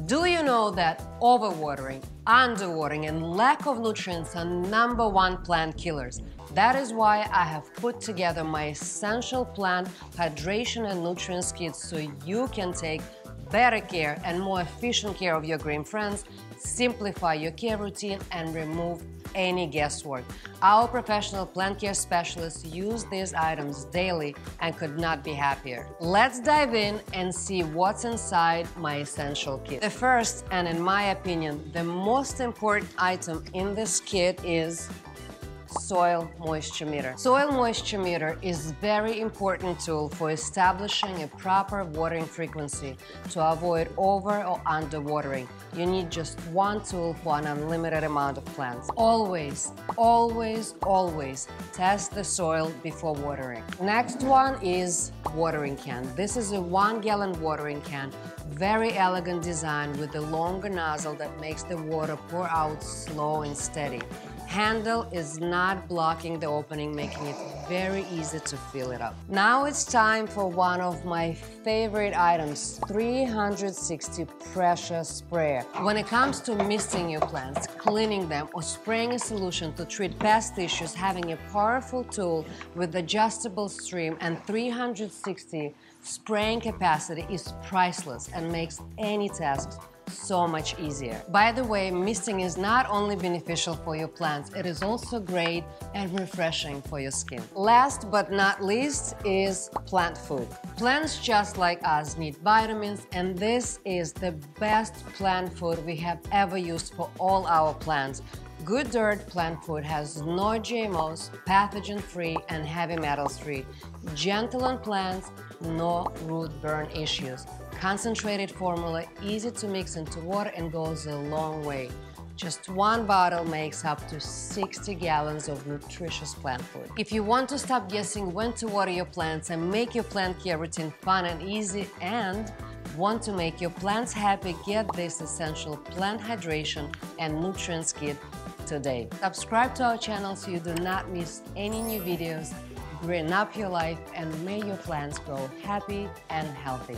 Do you know that overwatering, underwatering, and lack of nutrients are #1 plant killers? That is why I have put together my essential plant hydration and nutrients kit so you can take better care and more efficient care of your green friends, simplify your care routine, and remove any guesswork. Our professional plant care specialists use these items daily and could not be happier. Let's dive in and see what's inside my essential kit. The first, and in my opinion, the most important item in this kit is soil moisture meter. Soil moisture meter is a very important tool for establishing a proper watering frequency to avoid over or under watering. You need just one tool for an unlimited amount of plants. Always, always, always test the soil before watering. Next one is watering can. This is a 1-gallon watering can. Very elegant design with a longer nozzle that makes the water pour out slow and steady. Handle is not blocking the opening, making it very easy to fill it up. Now it's time for one of my favorite items, 360 pressure sprayer. When it comes to misting your plants, cleaning them, or spraying a solution to treat pest issues, having a powerful tool with adjustable stream and 360 spraying capacity is priceless and makes any task so much easier. By the way, misting is not only beneficial for your plants, it is also great and refreshing for your skin. Last but not least is plant food. Plants just like us need vitamins, and this is the best plant food we have ever used for all our plants. Good Dirt plant food has no GMOs, pathogen-free and heavy metals-free, gentle on plants, no root burn issues. Concentrated formula, easy to mix into water and goes a long way. Just one bottle makes up to 60 gallons of nutritious plant food. If you want to stop guessing when to water your plants and make your plant care routine fun and easy, and want to make your plants happy, get this essential plant hydration and nutrients kit today. Subscribe to our channel so you do not miss any new videos. Green up your life and may your plants grow happy and healthy.